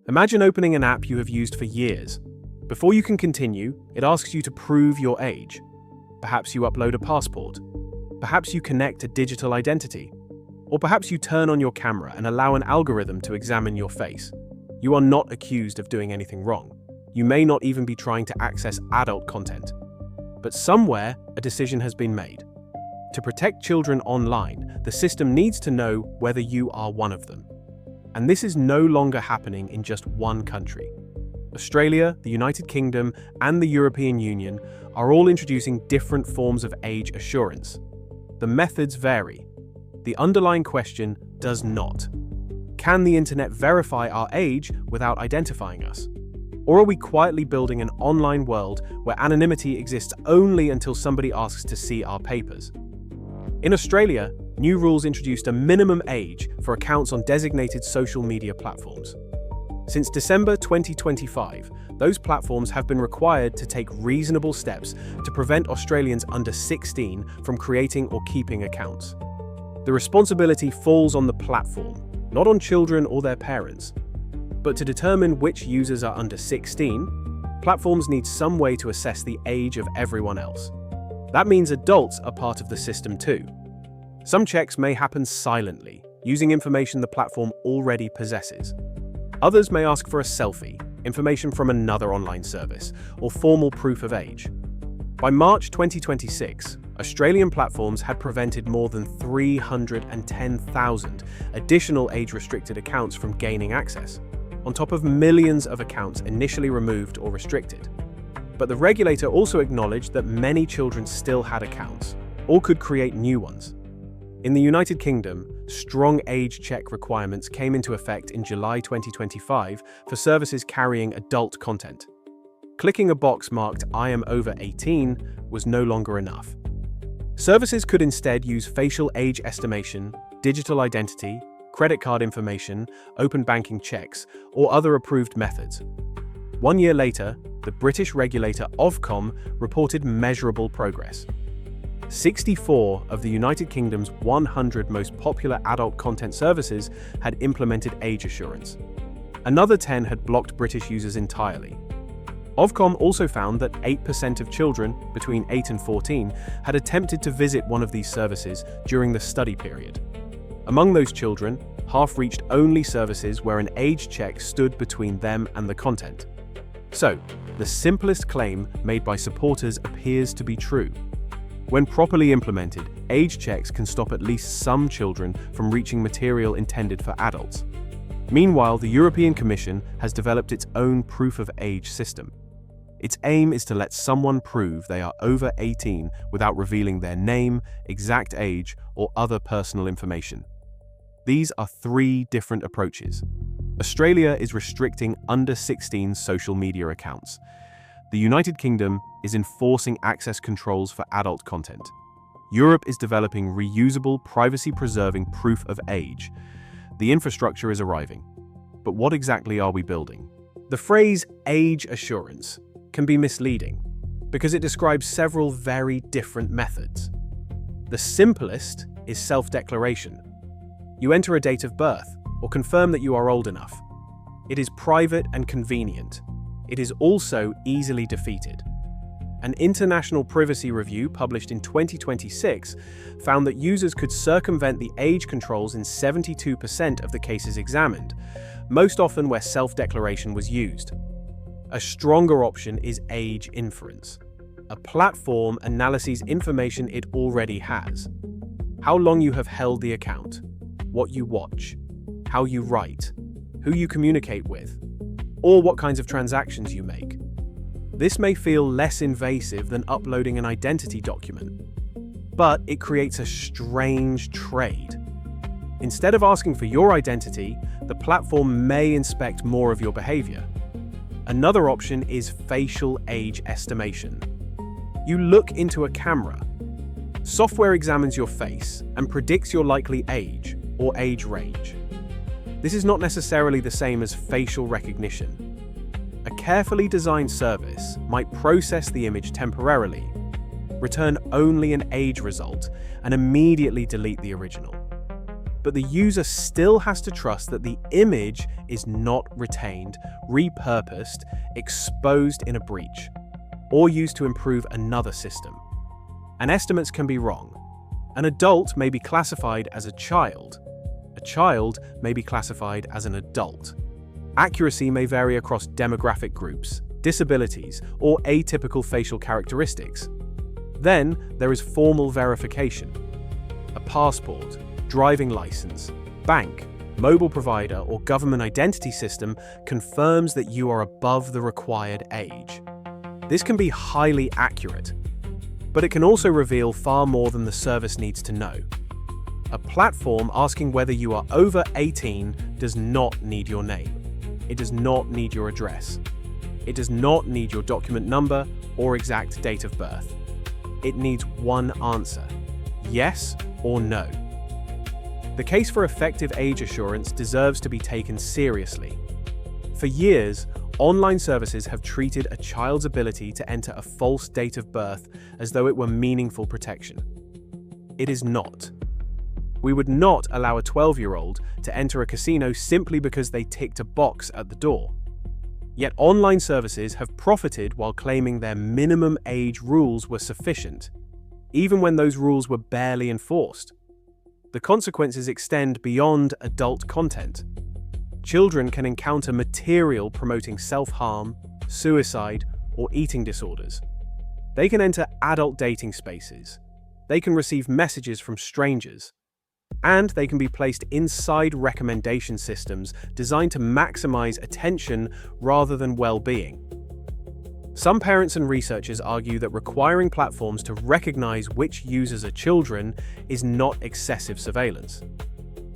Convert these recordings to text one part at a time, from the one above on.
Imagine opening an app you have used for years. Before you can continue, it asks you to prove your age. Perhaps you upload a passport. Perhaps you connect a digital identity. Or perhaps you turn on your camera and allow an algorithm to examine your face. You are not accused of doing anything wrong. You may not even be trying to access adult content. But somewhere, a decision has been made. To protect children online, the system needs to know whether you are one of them. And this is no longer happening in just one country. Australia, the United Kingdom, and the European Union are all introducing different forms of age assurance. The methods vary. The underlying question does not. Can the internet verify our age without identifying us? Or are we quietly building an online world where anonymity exists only until somebody asks to see our papers? In Australia, new rules introduced a minimum age for accounts on designated social media platforms. Since December 2025, those platforms have been required to take reasonable steps to prevent Australians under 16 from creating or keeping accounts. The responsibility falls on the platform, not on children or their parents. But to determine which users are under 16, platforms need some way to assess the age of everyone else. That means adults are part of the system too. Some checks may happen silently, using information the platform already possesses. Others may ask for a selfie, information from another online service, or formal proof of age. By March 2026, Australian platforms had prevented more than 310,000 additional age-restricted accounts from gaining access, on top of millions of accounts initially removed or restricted. But the regulator also acknowledged that many children still had accounts, or could create new ones. In the United Kingdom, strong age check requirements came into effect in July 2025 for services carrying adult content. Clicking a box marked "I am over 18" was no longer enough. Services could instead use facial age estimation, digital identity, credit card information, open banking checks, or other approved methods. 1 year later, the British regulator Ofcom reported measurable progress. 64 of the United Kingdom's 100 most popular adult content services had implemented age assurance. Another 10 had blocked British users entirely. Ofcom also found that 8% of children between 8 and 14 had attempted to visit one of these services during the study period. Among those children, half reached only services where an age check stood between them and the content. So, the simplest claim made by supporters appears to be true. When properly implemented, age checks can stop at least some children from reaching material intended for adults. Meanwhile, the European Commission has developed its own proof of age system. Its aim is to let someone prove they are over 18 without revealing their name, exact age, or other personal information. These are 3 different approaches. Australia is restricting under 16 social media accounts. The United Kingdom is enforcing access controls for adult content. Europe is developing reusable, privacy-preserving proof of age. The infrastructure is arriving. But what exactly are we building? The phrase age assurance can be misleading because it describes several very different methods. The simplest is self-declaration. You enter a date of birth or confirm that you are old enough. It is private and convenient. It is also easily defeated. An international privacy review published in 2026 found that users could circumvent the age controls in 72% of the cases examined, most often where self-declaration was used. A stronger option is age inference. A platform analyses information it already has. How long you have held the account, what you watch, how you write, who you communicate with, or what kinds of transactions you make. This may feel less invasive than uploading an identity document, but it creates a strange trade. Instead of asking for your identity, the platform may inspect more of your behavior. Another option is facial age estimation. You look into a camera. Software examines your face and predicts your likely age or age range. This is not necessarily the same as facial recognition. A carefully designed service might process the image temporarily, return only an age result, and immediately delete the original. but the user still has to trust that the image is not retained, repurposed, exposed in a breach, or used to improve another system. And estimates can be wrong. An adult may be classified as a child. A child may be classified as an adult. Accuracy may vary across demographic groups, disabilities, or atypical facial characteristics. Then there is formal verification. A passport, driving license, bank, mobile provider, or government identity system confirms that you are above the required age. This can be highly accurate, but it can also reveal far more than the service needs to know. A platform asking whether you are over 18 does not need your name. It does not need your address. It does not need your document number or exact date of birth. It needs one answer: yes or no. The case for effective age assurance deserves to be taken seriously. For years, online services have treated a child's ability to enter a false date of birth as though it were meaningful protection. It is not. We would not allow a 12-year-old to enter a casino simply because they ticked a box at the door. Yet online services have profited while claiming their minimum age rules were sufficient, even when those rules were barely enforced. The consequences extend beyond adult content. Children can encounter material promoting self-harm, suicide, or eating disorders. They can enter adult dating spaces. They can receive messages from strangers. And they can be placed inside recommendation systems designed to maximize attention rather than well-being. Some parents and researchers argue that requiring platforms to recognize which users are children is not excessive surveillance.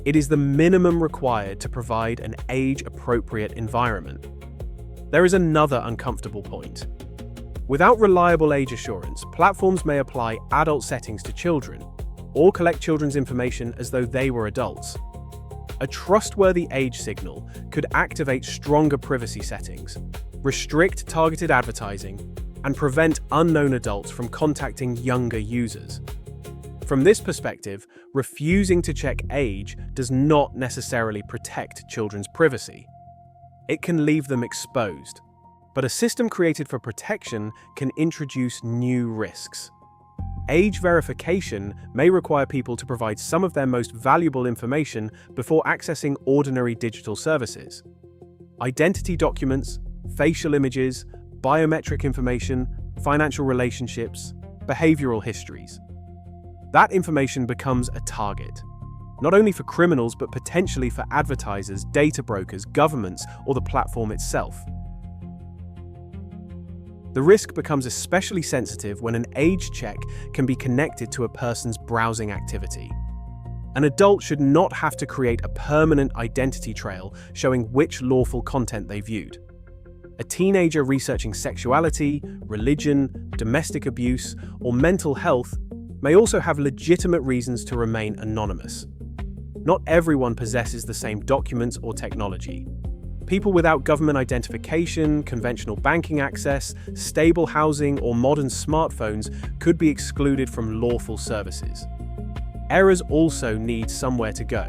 It is the minimum required to provide an age-appropriate environment. There is another uncomfortable point. Without reliable age assurance, platforms may apply adult settings to children, or collect children's information as though they were adults. A trustworthy age signal could activate stronger privacy settings, restrict targeted advertising, and prevent unknown adults from contacting younger users. From this perspective, refusing to check age does not necessarily protect children's privacy. It can leave them exposed, but a system created for protection can introduce new risks. Age verification may require people to provide some of their most valuable information before accessing ordinary digital services. Identity documents, facial images, biometric information, financial relationships, behavioural histories. That information becomes a target, not only for criminals but potentially for advertisers, data brokers, governments, or the platform itself. The risk becomes especially sensitive when an age check can be connected to a person's browsing activity. An adult should not have to create a permanent identity trail showing which lawful content they viewed. A teenager researching sexuality, religion, domestic abuse, or mental health may also have legitimate reasons to remain anonymous. Not everyone possesses the same documents or technology. People without government identification, conventional banking access, stable housing, or modern smartphones could be excluded from lawful services. Errors also need somewhere to go.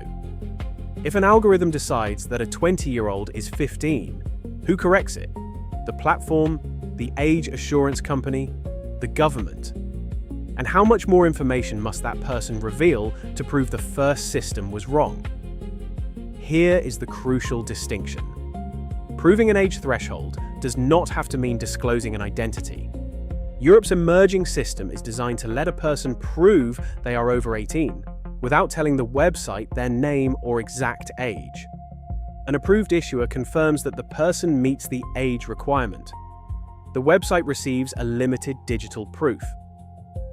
If an algorithm decides that a 20-year-old is 15, who corrects it? The platform, the age assurance company, the government? And how much more information must that person reveal to prove the first system was wrong? Here is the crucial distinction. Proving an age threshold does not have to mean disclosing an identity. Europe's emerging system is designed to let a person prove they are over 18, without telling the website their name or exact age. An approved issuer confirms that the person meets the age requirement. The website receives a limited digital proof.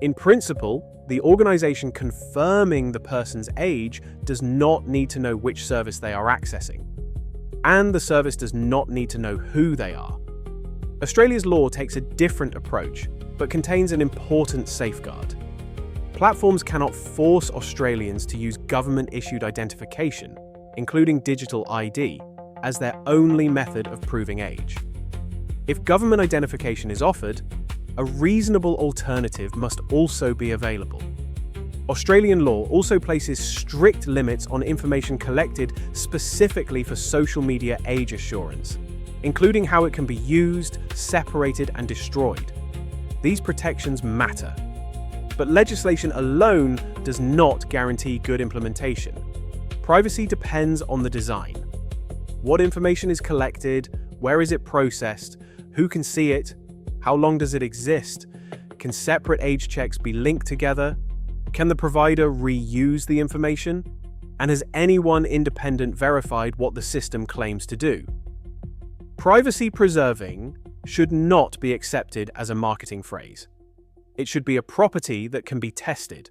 In principle, the organization confirming the person's age does not need to know which service they are accessing. And the service does not need to know who they are. Australia's law takes a different approach, but contains an important safeguard. Platforms cannot force Australians to use government-issued identification, including digital ID, as their only method of proving age. If government identification is offered, a reasonable alternative must also be available. Australian law also places strict limits on information collected specifically for social media age assurance, including how it can be used, separated, and destroyed. These protections matter. But legislation alone does not guarantee good implementation. Privacy depends on the design. What information is collected? Where is it processed? Who can see it? How long does it exist? Can separate age checks be linked together? Can the provider reuse the information? And has anyone independent verified what the system claims to do? Privacy preserving should not be accepted as a marketing phrase. It should be a property that can be tested.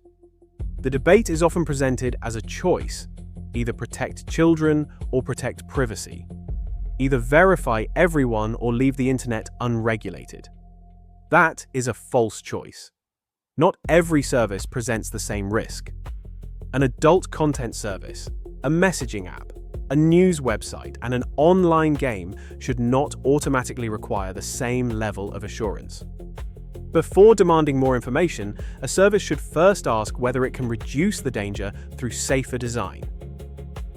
The debate is often presented as a choice: either protect children or protect privacy. Either verify everyone or leave the internet unregulated. That is a false choice. Not every service presents the same risk. An adult content service, a messaging app, a news website, and an online game should not automatically require the same level of assurance. Before demanding more information, a service should first ask whether it can reduce the danger through safer design.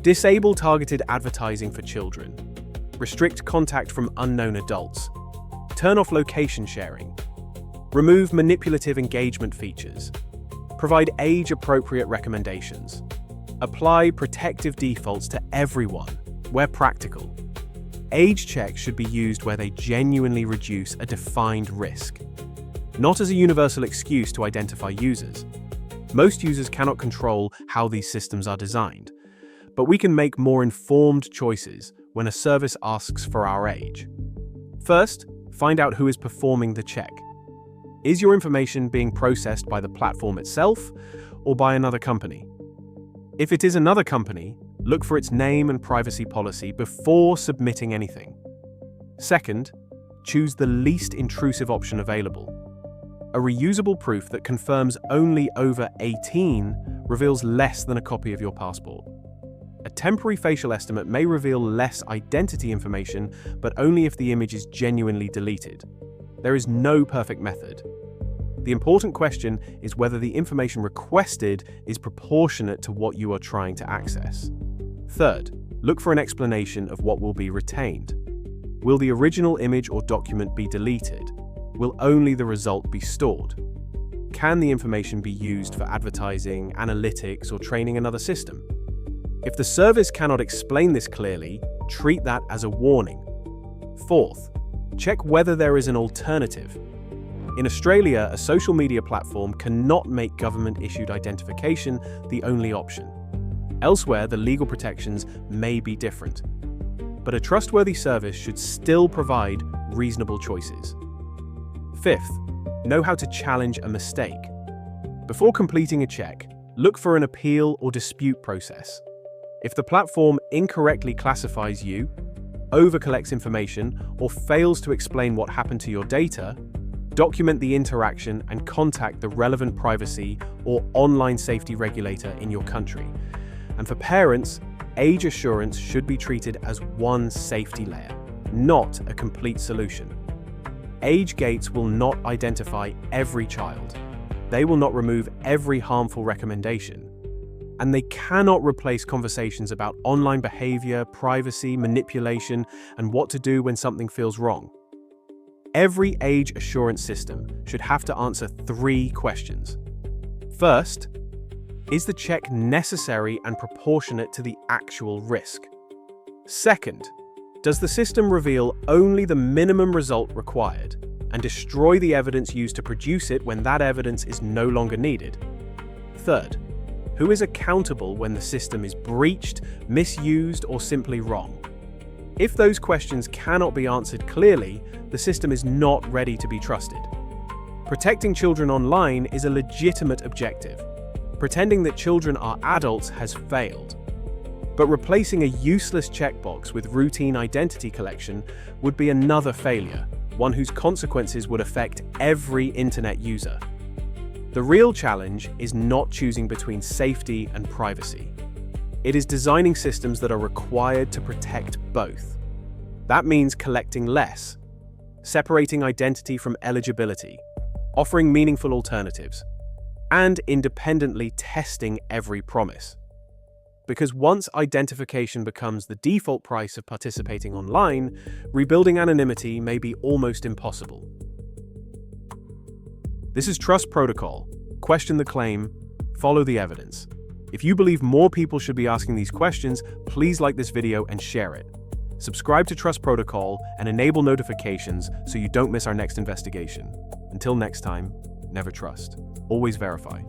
Disable targeted advertising for children. Restrict contact from unknown adults. Turn off location sharing. Remove manipulative engagement features. Provide age-appropriate recommendations. Apply protective defaults to everyone, where practical. Age checks should be used where they genuinely reduce a defined risk, not as a universal excuse to identify users. Most users cannot control how these systems are designed, but we can make more informed choices when a service asks for our age. First, find out who is performing the check. Is your information being processed by the platform itself or by another company? If it is another company, look for its name and privacy policy before submitting anything. Second, choose the least intrusive option available. A reusable proof that confirms only over 18 reveals less than a copy of your passport. A temporary facial estimate may reveal less identity information, but only if the image is genuinely deleted. There is no perfect method. The important question is whether the information requested is proportionate to what you are trying to access. Third, look for an explanation of what will be retained. Will the original image or document be deleted? Will only the result be stored? Can the information be used for advertising, analytics, or training another system? If the service cannot explain this clearly, treat that as a warning. Fourth, check whether there is an alternative. In Australia, a social media platform cannot make government-issued identification the only option. Elsewhere, the legal protections may be different. But a trustworthy service should still provide reasonable choices. Fifth, know how to challenge a mistake. Before completing a check, look for an appeal or dispute process. If the platform incorrectly classifies you, over-collects information, or fails to explain what happened to your data, document the interaction and contact the relevant privacy or online safety regulator in your country. And for parents, age assurance should be treated as one safety layer, not a complete solution. Age gates will not identify every child. They will not remove every harmful recommendation. And they cannot replace conversations about online behavior, privacy, manipulation, and what to do when something feels wrong. Every age assurance system should have to answer 3 questions. First, is the check necessary and proportionate to the actual risk? Second, does the system reveal only the minimum result required and destroy the evidence used to produce it when that evidence is no longer needed? Third, who is accountable when the system is breached, misused, or simply wrong? If those questions cannot be answered clearly, the system is not ready to be trusted. Protecting children online is a legitimate objective. Pretending that children are adults has failed. But replacing a useless checkbox with routine identity collection would be another failure, one whose consequences would affect every internet user. The real challenge is not choosing between safety and privacy. It is designing systems that are required to protect both. That means collecting less, separating identity from eligibility, offering meaningful alternatives, and independently testing every promise. Because once identification becomes the default price of participating online, rebuilding anonymity may be almost impossible. This is Trust Protocol. Question the claim, follow the evidence. If you believe more people should be asking these questions, please like this video and share it. Subscribe to Trust Protocol and enable notifications so you don't miss our next investigation. Until next time, never trust. Always verify.